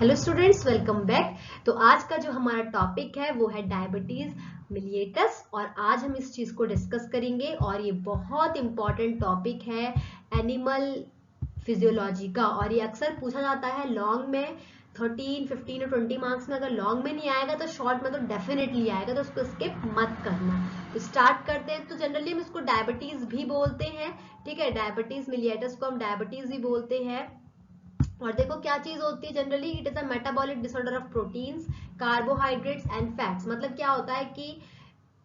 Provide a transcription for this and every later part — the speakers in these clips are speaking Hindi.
Hello students, welcome back. तो आज का जो हमारा टॉपिक है वो है डायबिटीज मिलिएटस और आज हम इस चीज को डिस्कस करेंगे और ये बहुत इंपॉर्टेंट टॉपिक है एनिमल फिजियोलॉजी का और ये अक्सर पूछा जाता है लॉन्ग में 13, 15 और 20 मार्क्स में। अगर लॉन्ग में नहीं आएगा तो शॉर्ट में तो डेफिनेटली आएगा, तो उसको स्किप मत करना। तो स्टार्ट करते हैं। तो जनरली हम इसको डायबिटीज भी बोलते हैं, ठीक है। डायबिटीज मिलिएटस को हम डायबिटीज भी बोलते हैं। और देखो क्या चीज होती है generally, it is a metabolic disorder of proteins, carbohydrates and fats. मतलब क्या होता है कि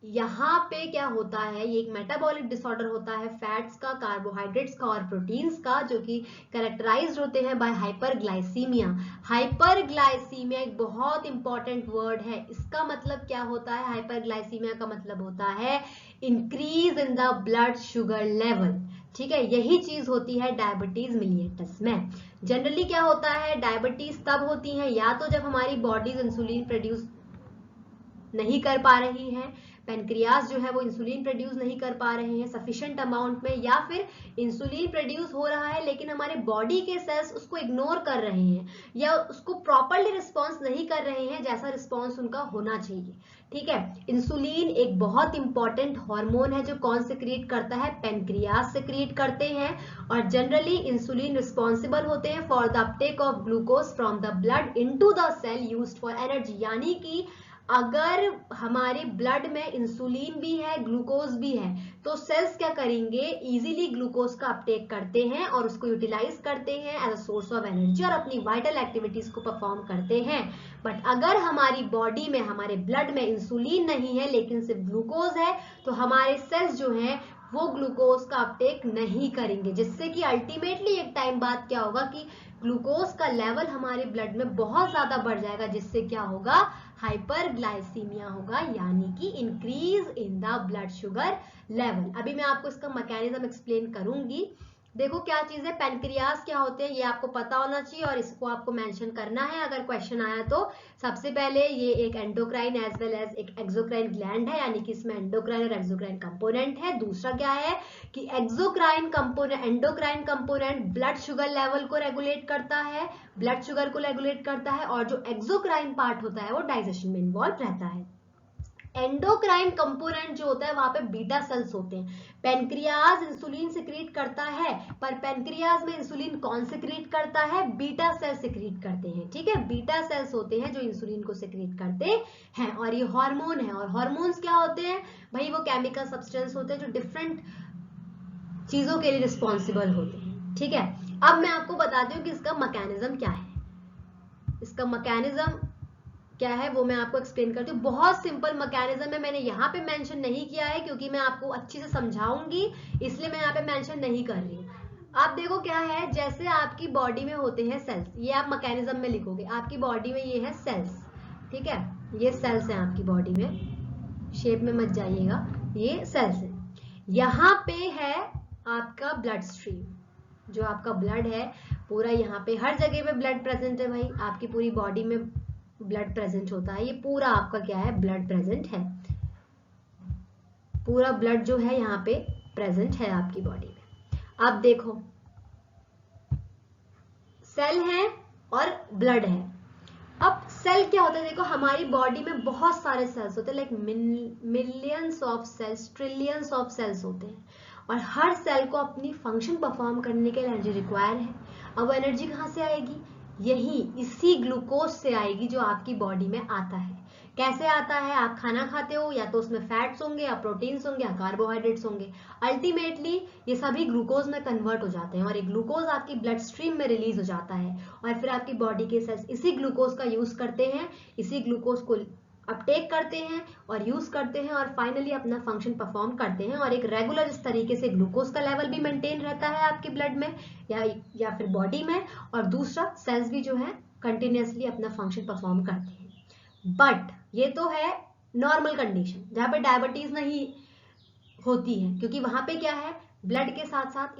यहाँ पे क्या होता है, ये एक मेटाबॉलिक डिसऑर्डर होता है फैट्स का, कार्बोहाइड्रेट्स का और प्रोटीन्स का, जो कि कैरेक्टराइज्ड होते हैं बाय हाइपरग्लाइसीमिया। हाइपरग्लाइसीमिया एक बहुत इंपॉर्टेंट वर्ड है। इसका मतलब क्या होता है? हाइपरग्लाइसीमिया का मतलब होता है increase in the blood sugar level, ठीक है। यही चीज होती है डायबिटीज मिलिएटस में। जनरली क्या होता है, डायबिटीज तब होती है या तो जब हमारी बॉडीज इंसुलिन प्रोड्यूस नहीं कर पा रही है, पेनक्रियाज जो है वो इंसुलिन प्रोड्यूस नहीं कर पा रहे हैं सफिशिएंट अमाउंट में, या फिर इंसुलिन प्रोड्यूस हो रहा है लेकिन हमारे बॉडी के सेल्स उसको इग्नोर कर रहे हैं या उसको प्रॉपरली रिस्पॉन्स नहीं कर रहे हैं जैसा रिस्पॉन्स उनका होना चाहिए, ठीक है। इंसुलिन एक बहुत इंपॉर्टेंट हार्मोन है जो कौन सिक्रिएट करता है? पेनक्रियाज सिक्रिएट करते हैं। और जनरली इंसुलिन रिस्पॉन्सिबल होते हैं for the uptake of glucose from the blood into the cell used for energy. यानी कि अगर हमारे ब्लड में इंसुलिन भी है, ग्लूकोज भी है, तो सेल्स क्या करेंगे? इजीली ग्लूकोज का अपटेक करते हैं और उसको यूटिलाइज करते हैं as a source of energy और अपनी वाइटल एक्टिविटीज को परफॉर्म करते हैं। बट अगर हमारी बॉडी में, हमारे ब्लड में इंसुलिन नहीं है लेकिन सिर्फ ग्लूकोज है, तो हमारे सेल्स जो हैं वो ग्लूकोज का अपटेक नहीं करेंगे, जिससे कि अल्टीमेटली एक टाइम बाद क्या होगा कि ग्लूकोज का लेवल हमारे ब्लड में बहुत ज्यादा बढ़ जाएगा, जिससे क्या होगा? हाइपरग्लाइसीमिया होगा, यानी कि increase in the blood sugar level. अभी मैं आपको इसका मैकेनिज्म एक्सप्लेन करूंगी। देखो क्या चीज है, पेनक्रियाज क्या होते हैं ये आपको पता होना चाहिए और इसको आपको मेंशन करना है अगर क्वेश्चन आया तो। सबसे पहले ये एक एंडोक्राइन एज वेल एज एक एक्सोक्राइन ग्लैंड है, यानी कि इसमें एंडोक्राइन और एक्सोक्राइन कंपोनेंट है। दूसरा क्या है कि exocrine component, endocrine component blood sugar level को रेगुलेट करता है, ब्लड शुगर को रेगुलेट करता है, और जो एक्सोक्राइन पार्ट होता है वो डाइजेशन में इन्वॉल्व रहता है। एंडोक्राइन कंपोनेंट जो होता है वहां पे बीटा सेल्स होते हैं। पेनक्रियाज इंसुलिन सिक्रीट करता है, पर पेनक्रियाज में इंसुलिन कौन सिक्रीट करता है? बीटा सेल सिक्रीट करते हैं, ठीक है। बीटा सेल्स होते हैं जो इंसुलिन को सिक्रीट करते हैं और ये हार्मोन है। और हार्मोन्स क्या होते हैं भाई? वो केमिकल सब्सटेंस होते हैं जो डिफरेंट चीजों के लिए रिस्पॉन्सिबल होते हैं, ठीक है। अब मैं आपको बताती हूँ कि इसका मैकेनिज्म क्या है। इसका मैकेनिज्म क्या है वो मैं आपको एक्सप्लेन करती हूँ। बहुत सिंपल मैकेनिज्म है, मैंने यहाँ पे मेंशन नहीं किया है क्योंकि मैं आपको अच्छे से समझाऊंगी, इसलिए मैं यहाँ पे मेंशन नहीं कर रही हूँ। आप देखो क्या है, जैसे आपकी बॉडी में होते हैं सेल्स, ये आप मैकेनिज्म में लिखोगे। आपकी बॉडी में ये है सेल्स, ठीक है, ये सेल्स हैं आपकी बॉडी में, शेप में मत जाइएगा, ये सेल्स है। यहाँ पे है आपका ब्लड स्ट्रीम, जो आपका ब्लड है पूरा, यहाँ पे हर जगह पे ब्लड प्रेजेंट है भाई, आपकी पूरी बॉडी में ब्लड प्रेजेंट होता है। ये पूरा आपका क्या है? ब्लड प्रेजेंट है, पूरा ब्लड जो है यहाँ पे प्रेजेंट है आपकी बॉडी में। अब देखो सेल है और ब्लड है। अब सेल क्या होता है? देखो हमारी बॉडी में बहुत सारे सेल्स होते हैं, like millions of cells, trillions of cells होते हैं, और हर सेल को अपनी फंक्शन परफॉर्म करने के लिए एनर्जी रिक्वायर है। अब वो एनर्जी कहाँ से आएगी? यही इसी ग्लूकोज से आएगी जो आपकी बॉडी में आता है। कैसे आता है? आप खाना खाते हो, या तो उसमें फैट्स होंगे या प्रोटीन्स होंगे या कार्बोहाइड्रेट्स होंगे, अल्टीमेटली ये सभी ग्लूकोज में कन्वर्ट हो जाते हैं और ये ग्लूकोज आपकी ब्लड स्ट्रीम में रिलीज हो जाता है और फिर आपकी बॉडी के सेल्स इसी ग्लूकोज का यूज करते हैं, इसी ग्लूकोज को अपटेक करते हैं और यूज करते हैं और फाइनली अपना फंक्शन परफॉर्म करते हैं। और एक रेगुलर इस तरीके से ग्लूकोज का लेवल भी मेंटेन रहता है आपके ब्लड में या फिर बॉडी में, और दूसरा सेल्स भी जो है कंटिन्यूअसली अपना फंक्शन परफॉर्म करते हैं। बट ये तो है नॉर्मल कंडीशन जहां पे डायबिटीज नहीं होती है, क्योंकि वहां पे क्या है? ब्लड के साथ साथ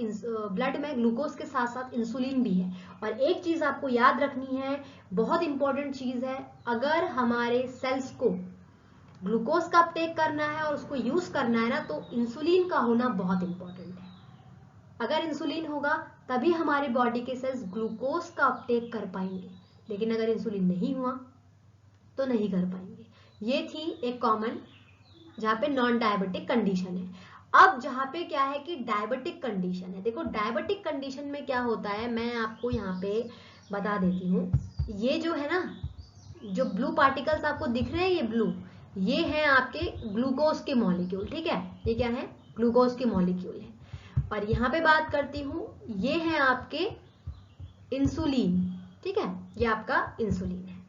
ब्लड में ग्लूकोज के साथ साथ इंसुलिन भी है। और एक चीज आपको याद रखनी है, बहुत इंपॉर्टेंट चीज है, अगर हमारे सेल्स को ग्लूकोज का अपटेक करना है और उसको यूज करना है ना, तो इंसुलिन का होना बहुत इंपॉर्टेंट है। अगर इंसुलिन होगा तभी हमारी बॉडी के सेल्स ग्लूकोज का अपटेक कर पाएंगे। लेकिन अगर इंसुलिन नहीं हुआ तो नहीं कर पाएंगे। ये थी एक कॉमन जहाँ पे नॉन डायबिटिक कंडीशन है। अब जहाँ पे क्या है कि डायबिटिक कंडीशन है, देखो डायबिटिक कंडीशन में क्या होता है मैं आपको यहाँ पे बता देती हूँ। ये जो है ना, जो ब्लू पार्टिकल्स आपको दिख रहे हैं, ये ब्लू, ये है आपके ग्लूकोज के मॉलिक्यूल, ठीक है, ये क्या है, ग्लूकोज के मॉलिक्यूल है। और यहाँ पे बात करती हूँ, ये है आपके इंसुलिन, ठीक है, ये आपका इंसुलिन है।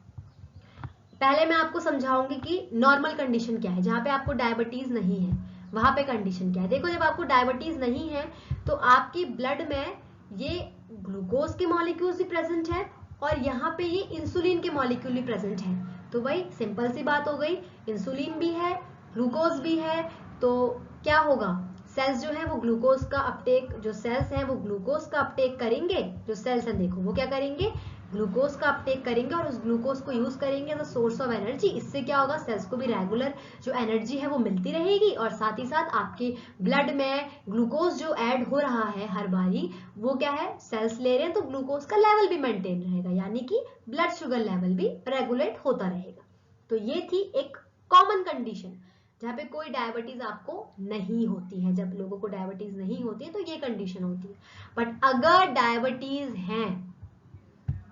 पहले मैं आपको समझाऊंगी कि नॉर्मल कंडीशन क्या है, जहां पे आपको डायबिटीज नहीं है वहां पे कंडीशन क्या है। देखो जब आपको डायबिटीज नहीं है तो आपकी ब्लड में ये ग्लूकोज के मॉलिक्यूल्स भी प्रेजेंट है और यहाँ पे ये इंसुलिन के मॉलिक्यूल भी प्रेजेंट है। तो वही सिंपल सी बात हो गई, इंसुलिन भी है, ग्लूकोज भी है, तो क्या होगा, सेल्स जो है वो ग्लूकोज का अपटेक, जो सेल्स हैं वो ग्लूकोज का अपटेक करेंगे, जो सेल्स हैं देखो वो क्या करेंगे, ग्लूकोज का अपटेक करेंगे और उस ग्लूकोज को यूज करेंगे as a source of energy. इससे क्या होगा, सेल्स को भी रेगुलर जो एनर्जी है वो मिलती रहेगी और साथ ही साथ आपके ब्लड में ग्लूकोज जो ऐड हो रहा है हर बारी, वो क्या है, सेल्स ले रहे हैं तो ग्लूकोज का लेवल भी मेंटेन रहेगा, यानी कि ब्लड शुगर लेवल भी रेगुलेट होता रहेगा। तो ये थी एक कॉमन कंडीशन जहाँ पे कोई डायबिटीज आपको नहीं होती है। जब लोगों को डायबिटीज नहीं होती है तो ये कंडीशन होती है। बट अगर डायबिटीज है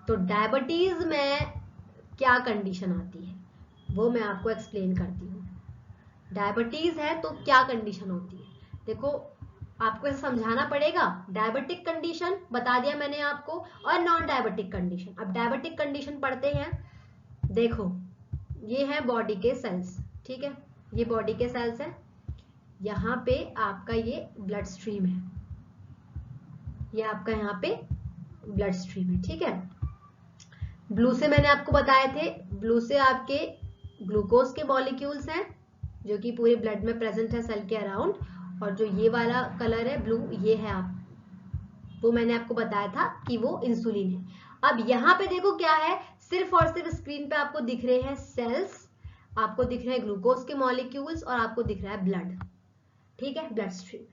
तो डायबिटीज में क्या कंडीशन आती है वो मैं आपको एक्सप्लेन करती हूँ। डायबिटीज है तो क्या कंडीशन होती है, देखो आपको ऐसे समझाना पड़ेगा। डायबिटिक कंडीशन बता दिया मैंने आपको और नॉन डायबिटिक कंडीशन। अब डायबिटिक कंडीशन पढ़ते हैं। देखो ये है बॉडी के सेल्स, ठीक है, ये बॉडी के सेल्स है, यहाँ पे आपका ये ब्लड स्ट्रीम है, ये आपका यहाँ पे ब्लड स्ट्रीम है, ठीक है। ब्लू से मैंने आपको बताए थे, ब्लू से आपके ग्लूकोज के मॉलिक्यूल्स हैं जो कि पूरे ब्लड में प्रेजेंट है सेल के अराउंड, और जो ये वाला कलर है ब्लू, ये है आप, वो मैंने आपको बताया था कि वो इंसुलिन है। अब यहाँ पे देखो क्या है, सिर्फ और सिर्फ स्क्रीन पे आपको दिख रहे हैं सेल्स, आपको दिख रहे हैं ग्लूकोज के मॉलिक्यूल्स और आपको दिख रहा है ब्लड, ठीक है, ब्लड स्ट्रीम।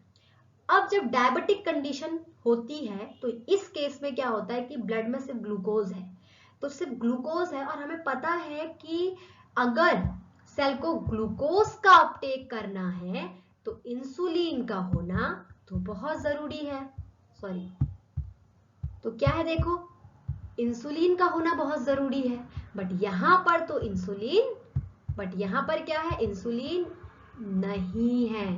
अब जब डायबिटिक कंडीशन होती है तो इस केस में क्या होता है कि ब्लड में सिर्फ ग्लूकोज है, तो सिर्फ ग्लूकोज है और हमें पता है कि अगर सेल को ग्लूकोज का अपटेक करना है तो इंसुलिन का होना तो बहुत जरूरी है। सॉरी, तो क्या है, देखो इंसुलिन का होना बहुत जरूरी है, बट यहां पर तो इंसुलिन, बट यहां पर क्या है, इंसुलिन नहीं है।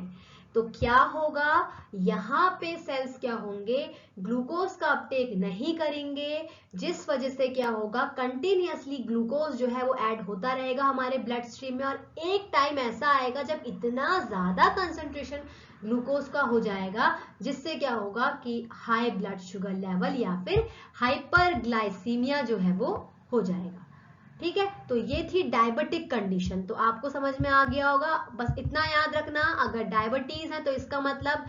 तो क्या होगा, यहाँ पे सेल्स क्या होंगे, ग्लूकोज का अपटेक नहीं करेंगे, जिस वजह से क्या होगा, कंटिन्यूअसली ग्लूकोज जो है वो ऐड होता रहेगा हमारे ब्लड स्ट्रीम में, और एक टाइम ऐसा आएगा जब इतना ज्यादा कंसंट्रेशन ग्लूकोज का हो जाएगा जिससे क्या होगा कि हाई ब्लड शुगर लेवल या फिर हाइपरग्लाइसीमिया जो है वो हो जाएगा, ठीक है। तो ये थी डायबिटिक कंडीशन, तो आपको समझ में आ गया होगा। बस इतना याद रखना, अगर डायबिटीज है तो इसका मतलब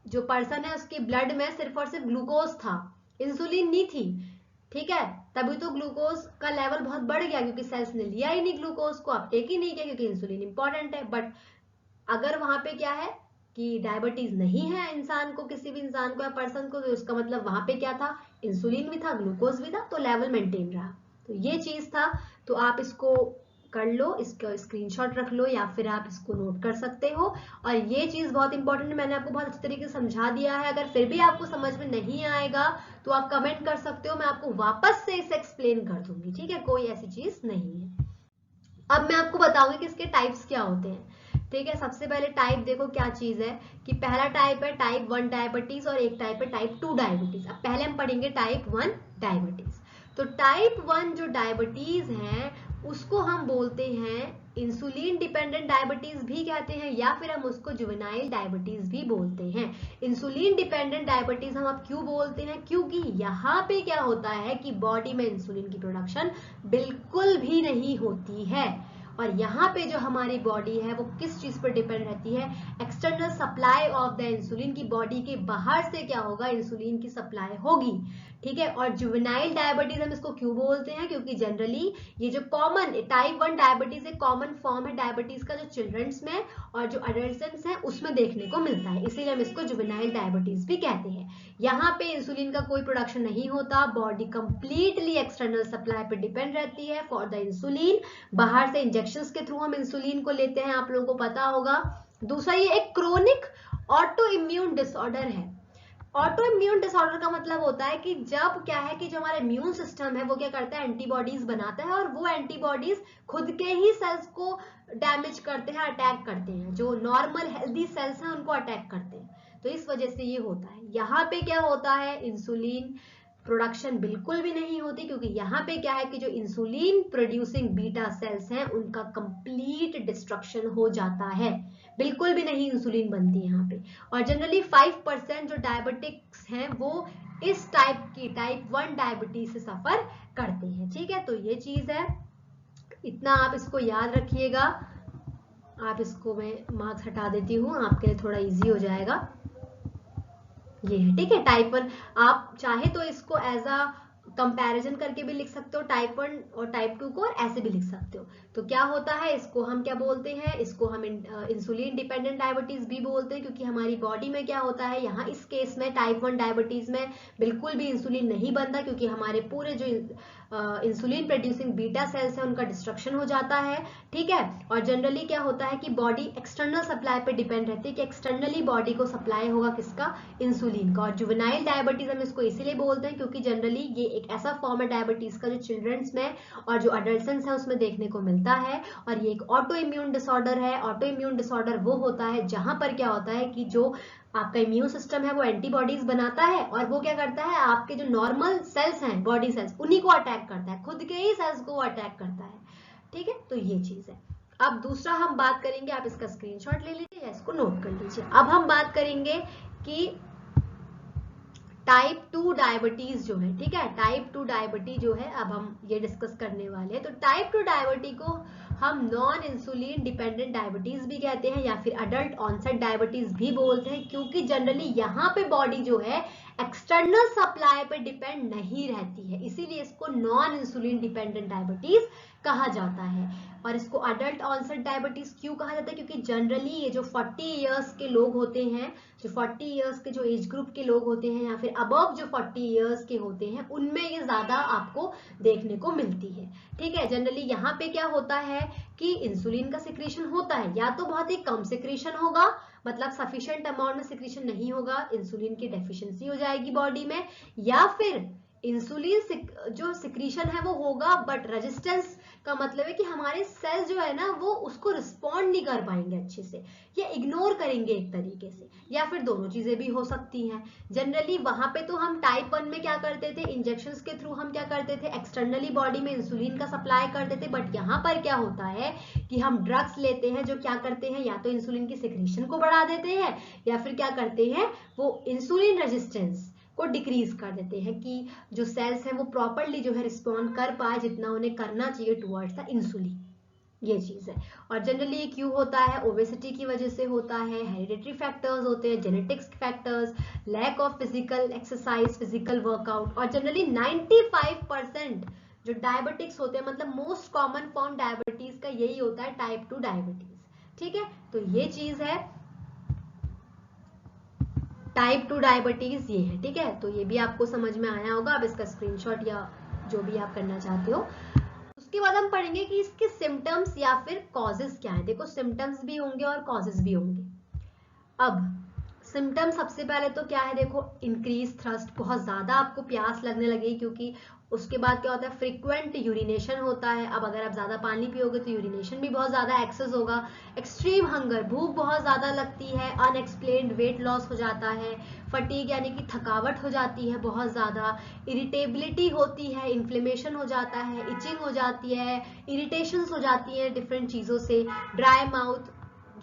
जो पर्सन है उसके ब्लड में सिर्फ और सिर्फ ग्लूकोज था, इंसुलिन नहीं थी, ठीक है, तभी तो ग्लूकोज का लेवल बहुत बढ़ गया क्योंकि सेल्स ने लिया ही नहीं ग्लूकोज को, अपटेक ही नहीं किया क्योंकि इंसुलिन इंपॉर्टेंट है। बट अगर वहां पे क्या है कि डायबिटीज नहीं है इंसान को, किसी भी इंसान को या पर्सन को, तो इसका मतलब वहां पे क्या था, इंसुलिन भी था, ग्लूकोज भी था, तो लेवल मेंटेन रहा। तो ये चीज था, तो आप इसको कर लो, इसका स्क्रीनशॉट रख लो या फिर आप इसको नोट कर सकते हो। और ये चीज बहुत इंपॉर्टेंट है, मैंने आपको बहुत अच्छी तरीके से समझा दिया है। अगर फिर भी आपको समझ में नहीं आएगा तो आप कमेंट कर सकते हो, मैं आपको वापस से इसे एक्सप्लेन कर दूंगी, ठीक है, कोई ऐसी चीज नहीं है। अब मैं आपको बताऊंगी कि इसके टाइप्स क्या होते हैं, ठीक है। सबसे पहले टाइप देखो क्या चीज है कि पहला टाइप है टाइप 1 डायबिटीज और एक टाइप है टाइप 2 डायबिटीज। अब पहले हम पढ़ेंगे टाइप 1 डायबिटीज। तो टाइप 1 जो डायबिटीज है उसको हम बोलते हैं इंसुलिन डिपेंडेंट डायबिटीज भी कहते हैं, या फिर हम उसको जुवेनाइल डायबिटीज भी बोलते हैं। इंसुलिन डिपेंडेंट डायबिटीज हम अब क्यों बोलते हैं, क्योंकि यहाँ पे क्या होता है कि बॉडी में इंसुलिन की प्रोडक्शन बिल्कुल भी नहीं होती है, और यहाँ पे जो हमारी बॉडी है वो किस चीज पर डिपेंड रहती है, external supply of the insulin की, बॉडी के बाहर से क्या होगा, इंसुलिन की सप्लाई होगी, ठीक है। और जुवेनाइल डायबिटीज हम इसको क्यों बोलते हैं, क्योंकि जनरली ये जो कॉमन टाइप 1 डायबिटीज एक कॉमन फॉर्म है डायबिटीज का, जो चिल्ड्रंस में और जो अडल्ट्स हैं उसमें देखने को मिलता है, इसीलिए हम इसको जुवेनाइल डायबिटीज भी कहते हैं। यहाँ पे इंसुलिन का कोई प्रोडक्शन नहीं होता, बॉडी कंप्लीटली एक्सटर्नल सप्लाई पे डिपेंड रहती है फॉर द इंसुलिन। बाहर से इंजेक्शंस के थ्रू हम इंसुलिन को लेते हैं, आप लोगों को पता होगा। दूसरा, ये एक क्रोनिक ऑटो इम्यून डिसऑर्डर है। ऑटो इम्यून डिसऑर्डर का मतलब होता है कि जब क्या है कि जो हमारा इम्यून सिस्टम है वो क्या करता है, एंटीबॉडीज बनाता है, और वो एंटीबॉडीज खुद के ही सेल्स को डैमेज करते हैं, अटैक करते हैं, जो नॉर्मल हेल्दी सेल्स हैं उनको अटैक करते हैं। तो इस वजह से ये होता है। यहाँ पे क्या होता है, इंसुलिन प्रोडक्शन बिल्कुल भी नहीं होती, क्योंकि यहाँ पे क्या है कि जो इंसुलिन प्रोड्यूसिंग बीटा सेल्स हैं उनका कंप्लीट डिस्ट्रक्शन हो जाता है, बिल्कुल भी नहीं इंसुलिन बनती है यहाँ पे। और जनरली 5% जो डायबिटिक्स हैं वो इस टाइप की टाइप 1 डायबिटीज से सफर करते हैं, ठीक है। तो ये चीज है, इतना आप इसको याद रखिएगा। आप इसको मैं मार्क्स हटा देती हूँ, आपके लिए थोड़ा इजी हो जाएगा। ये है, ठीक है। टाइप 1 आप चाहे तो इसको एज अ कंपैरिजन करके भी लिख सकते हो, टाइप 1 और टाइप 2 को, और ऐसे भी लिख सकते हो। तो क्या होता है, इसको हम क्या बोलते हैं, इसको हम इंसुलिन डिपेंडेंट डायबिटीज भी बोलते हैं, क्योंकि हमारी बॉडी में क्या होता है, यहाँ इस केस में टाइप 1 डायबिटीज में बिल्कुल भी इंसुलिन नहीं बनता, क्योंकि हमारे पूरे जो इंसुलिन प्रोड्यूसिंग बीटा सेल्स है उनका डिस्ट्रक्शन हो जाता है, ठीक है। और जनरली क्या होता है कि बॉडी एक्सटर्नल सप्लाई पे डिपेंड रहती है, कि एक्सटर्नली बॉडी को सप्लाई होगा किसका, इंसुलिन का। और जुवेनाइल डायबिटीज हम इसको इसीलिए बोलते हैं क्योंकि जनरली ये एक ऐसा फॉर्म है डायबिटीज का जो चिल्ड्रंस में और जो अडल्ट्स है उसमें देखने को मिलता है। और ये एक ऑटो इम्यून डिसऑर्डर है। ऑटो इम्यून डिसऑर्डर वो होता है जहां पर क्या होता है कि जो आपका इम्यून सिस्टम है वो एंटीबॉडीज बनाता है, और वो क्या करता है, आपके जो नॉर्मल सेल्स हैं, बॉडी सेल्स, उन्हीं को अटैक करता है, खुद के ही सेल्स को अटैक करता है, ठीक है। तो ये चीज है। अब दूसरा हम बात करेंगे, आप इसका स्क्रीनशॉट ले लीजिए या इसको नोट कर लीजिए। अब हम बात करेंगे कि टाइप 2 डायबिटीज जो है, ठीक है, टाइप 2 डायबिटीज जो है अब हम ये डिस्कस करने वाले हैं। तो टाइप 2 डायबिटीज को हम नॉन इंसुलिन डिपेंडेंट डायबिटीज भी कहते हैं, या फिर अडल्ट ऑनसेट डायबिटीज भी बोलते हैं, क्योंकि जनरली यहाँ पे बॉडी जो है एक्सटर्नल सप्लाई पे डिपेंड नहीं रहती है, इसीलिए इसको नॉन इंसुलिन डिपेंडेंट डायबिटीज कहा जाता है। और इसको अडल्ट ऑनसेट डायबिटीज क्यों कहा जाता है, क्योंकि जनरली ये जो 40 इयर्स के लोग होते हैं, जो 40 इयर्स के जो एज ग्रुप के लोग होते हैं, या फिर अबव जो 40 इयर्स के होते हैं, उनमें ये ज्यादा आपको देखने को मिलती है, ठीक है। जनरली यहाँ पे क्या होता है कि इंसुलिन का सिक्रीशन होता है, या तो बहुत ही कम सिक्रीशन होगा, मतलब सफिशिएंट अमाउंट में सिक्रीशन नहीं होगा, इंसुलिन की डेफिशिएंसी हो जाएगी बॉडी में, या फिर इंसुलिन जो सिक्रीशन है वो होगा बट रेजिस्टेंस का मतलब है कि हमारे सेल्स जो है ना वो उसको रिस्पॉन्ड नहीं कर पाएंगे अच्छे से, या इग्नोर करेंगे एक तरीके से, या फिर दोनों चीजें भी हो सकती हैं। जनरली वहां पे तो हम टाइप 1 में क्या करते थे, इंजेक्शंस के थ्रू हम क्या करते थे, एक्सटर्नली बॉडी में इंसुलिन का सप्लाई करते थे। बट यहाँ पर क्या होता है कि हम ड्रग्स लेते हैं जो क्या करते हैं, या तो इंसुलिन की सिक्रीशन को बढ़ा देते हैं, या फिर क्या करते हैं, वो इंसुलिन रेजिस्टेंस को डिक्रीज कर देते हैं, कि जो सेल्स हैं वो प्रॉपरली जो है रिस्पॉन्ड कर पाए जितना उन्हें करना चाहिए टुवर्ड्स द इंसुलिन, ये चीज है। और जनरली ये क्यों होता है, ओबेसिटी की वजह से होता है, हेरिडिटरी फैक्टर्स होते हैं, genetics factors, lack of physical exercise, physical workout. और जनरली 95% जो डायबिटिक्स होते हैं, मतलब मोस्ट कॉमन फॉर्म डायबिटीज का यही होता है, टाइप 2 डायबिटीज, ठीक है। तो ये चीज है, टाइप 2 डायबिटीज ये है, ठीक है। तो ये भी आपको समझ में आया होगा, आप इसका स्क्रीनशॉट या जो भी आप करना चाहते हो। उसके बाद हम पढ़ेंगे कि इसके सिम्टम्स या फिर कॉजेस क्या है। देखो सिम्टम्स भी होंगे और कॉजेस भी होंगे। अब सिम्टम्स सबसे पहले तो क्या है, देखो इंक्रीज थ्रस्ट, बहुत ज्यादा आपको प्यास लगने लगेगी, क्योंकि उसके बाद क्या होता है, फ्रीक्वेंट यूरिनेशन होता है। अब अगर आप ज्यादा पानी पियोगे तो यूरिनेशन भी बहुत ज्यादा एक्सेस होगा। एक्सट्रीम हंगर, भूख बहुत ज्यादा लगती है। अनएक्सप्लेन्ड वेट लॉस हो जाता है। फटीग यानी कि थकावट हो जाती है बहुत ज्यादा। इरिटेबिलिटी होती है, इन्फ्लेमेशन हो जाता है, इचिंग हो जाती है, इरिटेशंस हो जाती है डिफरेंट चीजों से। ड्राई माउथ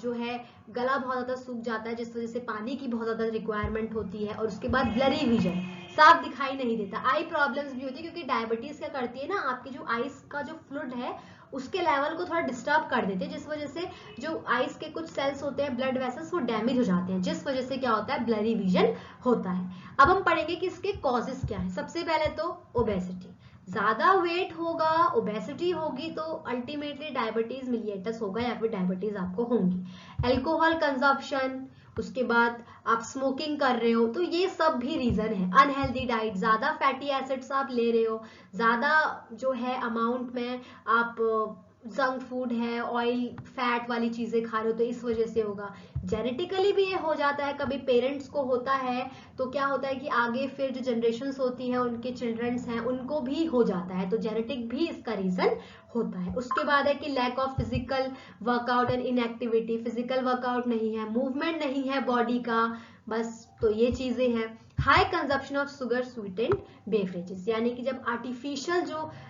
जो है, गला बहुत ज्यादा सूख जाता है जिस वजह से पानी की बहुत ज्यादा रिक्वायरमेंट होती है। और उसके बाद ब्लरी विजन, साफ दिखाई नहीं देता। आई प्रॉब्लम्स भी होती है, क्योंकि डायबिटीज क्या करती है ना, आपकी जो आईज का जो फ्लूइड है उसके लेवल को थोड़ा डिस्टर्ब कर देते हैं, जिस वजह से जो आइज के कुछ सेल्स होते हैं, ब्लड वेसल्स, वो डैमेज हो जाते हैं, जिस वजह से क्या होता है, ब्लरी विजन होता है। अब हम पढ़ेंगे कि इसके कॉजेस क्या है। सबसे पहले तो ओबेसिटी, ज्यादा वेट होगा, ओबेसिटी होगी, तो अल्टीमेटली डायबिटीज मिलिएटस होगा या फिर डायबिटीज आपको होंगी। एल्कोहल कंजप्शन, उसके बाद आप स्मोकिंग कर रहे हो, तो ये सब भी रीजन है। अनहेल्दी डाइट, ज्यादा फैटी एसिड्स आप ले रहे हो, ज्यादा जो है अमाउंट में आप जंक फूड है, ऑयल फैट वाली चीजें खा रहे हो, तो इस वजह से होगा। जेनेटिकली भी ये हो जाता है, कभी पेरेंट्स को होता है तो क्या होता है कि आगे फिर जो जनरेशन्स होती है, उनके चिल्ड्रंस हैं, उनको भी हो जाता है, तो जेनेटिक भी इसका रीजन होता है। उसके बाद है कि lack of physical workout and inactivity, physical workout नहीं है, मूवमेंट नहीं है बॉडी का, बस, तो ये चीजें हैं। High consumption of sugar sweetened beverages, यानी कि जब आर्टिफिशियल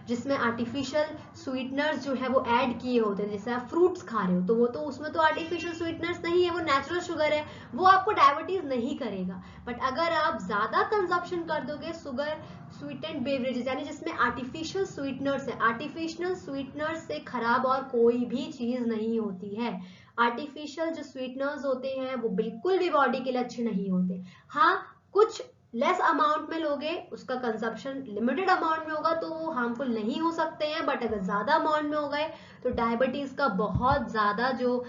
जिसमें आर्टिफिशियल स्वीटनर्स जो है वो ऐड किए होते हैं, जैसे आप फ्रूट्स खा रहे हो तो वो तो उसमें तो आर्टिफिशियल स्वीटनर्स नहीं है, वो नेचुरल शुगर है, वो आपको डायबिटीज नहीं करेगा। बट अगर आप ज्यादा कंजप्शन कर दोगे शुगर स्वीटेंड बेवरेजेस, यानी जिसमें आर्टिफिशियल स्वीटनर्स है, आर्टिफिशियल स्वीटनर्स से खराब और कोई भी चीज नहीं होती है। आर्टिफिशियल जो स्वीटनर्स होते हैं वो बिल्कुल भी बॉडी के लिए अच्छे नहीं होते। हाँ, कुछ लेस अमाउंट में लोगे, उसका कंजप्शन लिमिटेड अमाउंट में होगा तो वो हार्मफुल नहीं हो सकते हैं, बट अगर ज्यादा अमाउंट में हो गए तो डायबिटीज का बहुत ज्यादा जो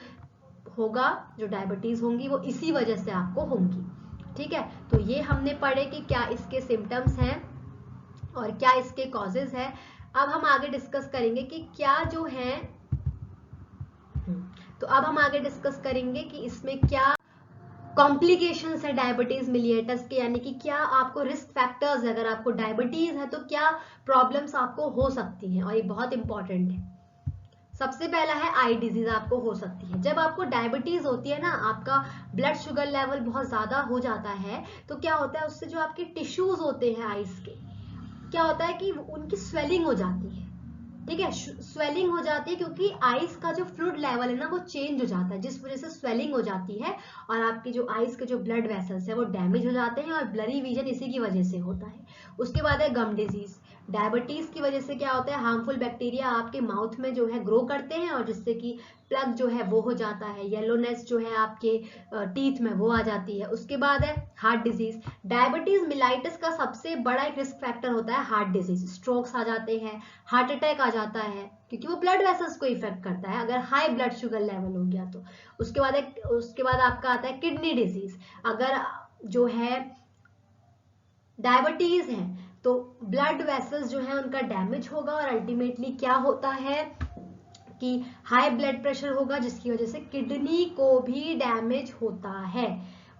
होगा, जो डायबिटीज होंगी वो इसी वजह से आपको होंगी। ठीक है, तो ये हमने पढ़े कि क्या इसके सिम्टम्स हैं और क्या इसके कॉजेज है। अब हम आगे डिस्कस करेंगे कि क्या जो है, तो अब हम आगे डिस्कस करेंगे कि इसमें क्या कॉम्प्लिकेशंस है डायबिटीज मिलिएटस के, यानी कि क्या आपको रिस्क फैक्टर्स है, अगर आपको डायबिटीज है तो क्या प्रॉब्लम्स आपको हो सकती हैं, और ये बहुत इंपॉर्टेंट है। सबसे पहला है आई डिजीज आपको हो सकती है। जब आपको डायबिटीज होती है ना, आपका ब्लड शुगर लेवल बहुत ज्यादा हो जाता है, तो क्या होता है, उससे जो आपके टिश्यूज होते हैं आइज के, क्या होता है कि उनकी स्वेलिंग हो जाती है। ठीक है, स्वेलिंग हो जाती है क्योंकि आइस का जो फ्लूइड लेवल है ना वो चेंज हो जाता है, जिस वजह से स्वेलिंग हो जाती है और आपकी जो आइस के जो ब्लड वेसल्स है वो डैमेज हो जाते हैं और ब्लरी विजन इसी की वजह से होता है। उसके बाद है गम डिजीज। डायबिटीज की वजह से क्या होता है, हार्मफुल बैक्टीरिया आपके माउथ में जो है ग्रो करते हैं और जिससे कि प्लग जो है वो हो जाता है, येलोनेस जो है आपके टीथ में वो आ जाती है। उसके बाद है हार्ट डिजीज। डायबिटीज मिलाइटिस का सबसे बड़ा एक रिस्क फैक्टर होता है हार्ट डिजीज। स्ट्रोक्स आ जाते हैं, हार्ट अटैक आ जाता है, क्योंकि वो ब्लड वेसल्स को इफेक्ट करता है अगर हाई ब्लड शुगर लेवल हो गया तो। उसके बाद आपका आता है किडनी डिजीज। अगर जो है डायबिटीज है तो ब्लड वेसल्स जो है उनका डैमेज होगा और अल्टीमेटली क्या होता है कि हाई ब्लड प्रेशर होगा, जिसकी वजह से किडनी को भी डैमेज होता है।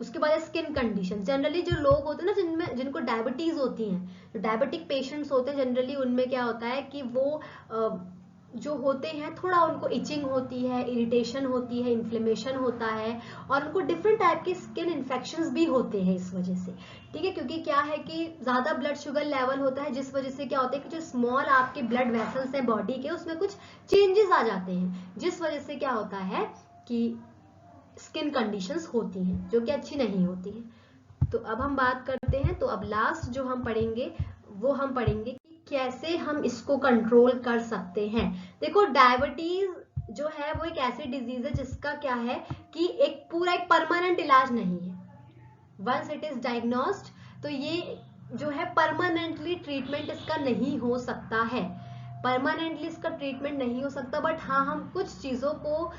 उसके बाद स्किन कंडीशन। जनरली जो लोग होते हैं ना जिनको डायबिटीज होती हैं, जो डायबिटिक पेशेंट्स होते हैं, जनरली उनमें क्या होता है कि वो जो होते हैं थोड़ा उनको इचिंग होती है, इरिटेशन होती है, इन्फ्लेमेशन होता है और उनको डिफरेंट टाइप के स्किन इन्फेक्शंस भी होते हैं इस वजह से। ठीक है, क्योंकि क्या है कि ज्यादा ब्लड शुगर लेवल होता है, जिस वजह से क्या होता है कि जो स्मॉल आपके ब्लड वेसल्स हैं बॉडी के, उसमें कुछ चेंजेस आ जाते हैं, जिस वजह से क्या होता है कि स्किन कंडीशंस होती हैं जो कि अच्छी नहीं होती हैं। तो अब हम बात करते हैं, तो अब लास्ट जो हम पढ़ेंगे वो हम पढ़ेंगे कि कैसे हम इसको कंट्रोल कर सकते हैं। देखो, डायबिटीज जो है वो एक ऐसी डिजीज है जिसका क्या है कि एक परमानेंट इलाज नहीं है। वंस इट इज डायग्नोस्ड तो ये जो है परमानेंटली ट्रीटमेंट इसका नहीं हो सकता है, परमानेंटली इसका ट्रीटमेंट नहीं हो सकता। बट हाँ, हम कुछ चीजों को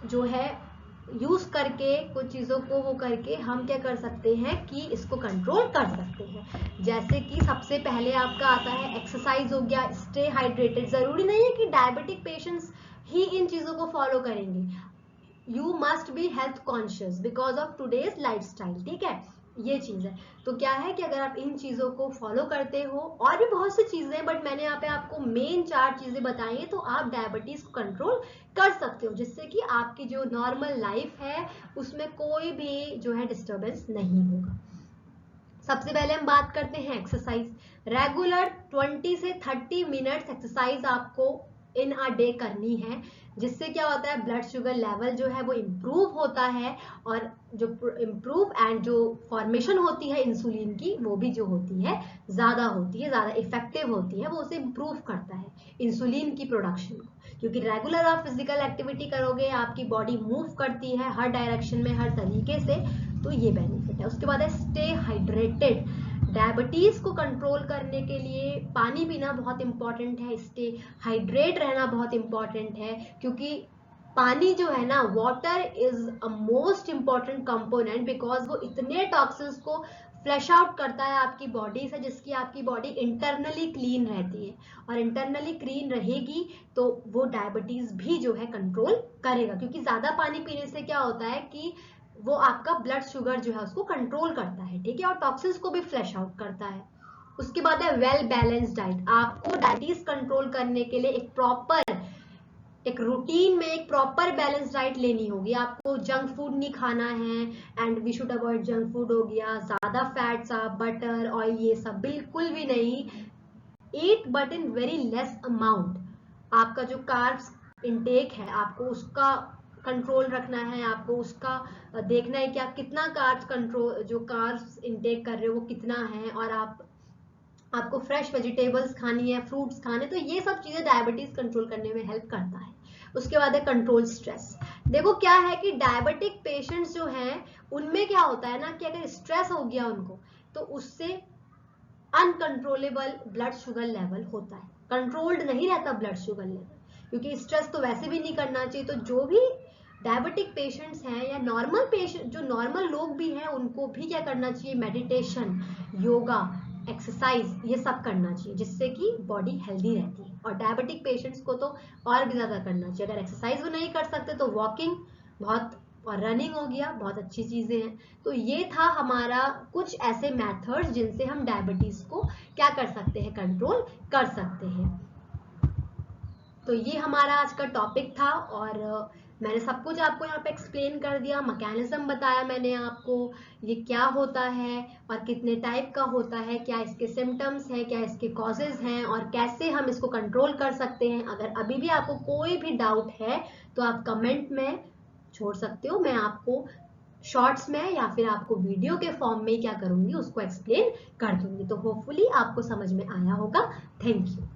जो है यूज करके, कुछ चीजों को वो करके हम क्या कर सकते हैं कि इसको कंट्रोल कर सकते हैं। जैसे कि सबसे पहले आपका आता है एक्सरसाइज हो गया, स्टे हाइड्रेटेड। जरूरी नहीं है कि डायबिटिक पेशेंट्स ही इन चीजों को फॉलो करेंगे। You must be health conscious because of today's lifestyle. ठीक है, ये चीज है। तो क्या है कि अगर आप इन चीजों को फॉलो करते हो, और भी बहुत सी चीजें हैं बट मैंने यहाँ पे आपको मेन 4 चीजें बताई हैं, तो आप डायबिटीज को कंट्रोल कर सकते हो, जिससे कि आपकी जो नॉर्मल लाइफ है उसमें कोई भी जो है डिस्टर्बेंस नहीं होगा। सबसे पहले हम बात करते हैं एक्सरसाइज। रेगुलर 20 से 30 मिनट्स एक्सरसाइज आपको इन अ डे करनी है, जिससे क्या होता है ब्लड शुगर लेवल जो है वो इम्प्रूव होता है और जो इम्प्रूव एंड जो फॉर्मेशन होती है इंसुलिन की वो भी जो होती है ज्यादा इफेक्टिव होती है, वो उसे इम्प्रूव करता है इंसुलिन की प्रोडक्शन को। क्योंकि रेगुलर आप फिजिकल एक्टिविटी करोगे, आपकी बॉडी मूव करती है हर डायरेक्शन में, हर तरीके से, तो ये बेनिफिट है। उसके बाद है स्टे हाइड्रेटेड। डायबिटीज को कंट्रोल करने के लिए पानी पीना बहुत इंपॉर्टेंट है, स्टे हाइड्रेट रहना बहुत इंपॉर्टेंट है, क्योंकि पानी जो है ना, water is a most important component, because वो इतने टॉक्सिन्स को फ्लैश आउट करता है आपकी बॉडी से, जिसकी आपकी बॉडी इंटरनली क्लीन रहती है, और इंटरनली क्लीन रहेगी तो वो डायबिटीज भी जो है कंट्रोल करेगा, क्योंकि ज्यादा पानी पीने से क्या होता है कि वो आपका ब्लड शुगर जो है उसको कंट्रोल करता है, ठीक है, और टॉक्सिन्स को भी फ्लैश आउट करता है। उसके बाद है वेल बैलेंस्ड डाइट। आपको डायबिटीज कंट्रोल करने के लिए एक रूटीन में एक प्रॉपर बैलेंस डाइट लेनी होगी। आपको जंक फूड नहीं खाना है, and we should avoid junk food हो गया, ज्यादा फैट्स, बटर, ऑयल, ये सब बिल्कुल भी नहीं। Eat but in very less amount. आपका जो कार्ब्स इनटेक है, आपको उसका कंट्रोल रखना है, आपको उसका देखना है कि आप कितना कार्ब्स कंट्रोल, जो कार्ब्स इनटेक कर रहे हो वो कितना है, और आपको फ्रेश वेजिटेबल्स खानी है, फ्रूट्स खाने, तो ये सब चीजें डायबिटीज कंट्रोल करने में हेल्प करता है। उसके बाद है कंट्रोल स्ट्रेस। देखो क्या है कि डायबिटिक पेशेंट्स जो हैं उनमें क्या होता है ना कि अगर स्ट्रेस हो गया उनको, तो उससे अनकंट्रोलेबल ब्लड शुगर लेवल होता है, कंट्रोल्ड नहीं रहता ब्लड शुगर लेवल, क्योंकि स्ट्रेस तो वैसे भी नहीं करना चाहिए। तो जो भी डायबिटिक पेशेंट्स हैं या नॉर्मल पेशेंट, जो नॉर्मल लोग भी हैं, उनको भी क्या करना चाहिए, मेडिटेशन, योगा, एक्सरसाइज, ये सब करना चाहिए, जिससे कि बॉडी हेल्दी रहती है। और डायबिटिक पेशेंट्स को तो और भी ज्यादा करना चाहिए। अगर एक्सरसाइज वो नहीं कर सकते तो वॉकिंग बहुत, और रनिंग हो गया, बहुत अच्छी चीजें हैं। तो ये था हमारा कुछ ऐसे मेथड्स जिनसे हम डायबिटीज को क्या कर सकते हैं, कंट्रोल कर सकते हैं। तो ये हमारा आज का टॉपिक था, और मैंने सब कुछ आपको यहाँ पे एक्सप्लेन कर दिया, मैकेनिज्म बताया मैंने आपको, ये क्या होता है और कितने टाइप का होता है, क्या इसके सिम्टम्स हैं, क्या इसके कॉजेज हैं, और कैसे हम इसको कंट्रोल कर सकते हैं। अगर अभी भी आपको कोई भी डाउट है तो आप कमेंट में छोड़ सकते हो, मैं आपको शॉर्ट्स में या फिर आपको वीडियो के फॉर्म में क्या करूंगी, उसको एक्सप्लेन कर दूंगी। तो होपफुली आपको समझ में आया होगा। Thank you.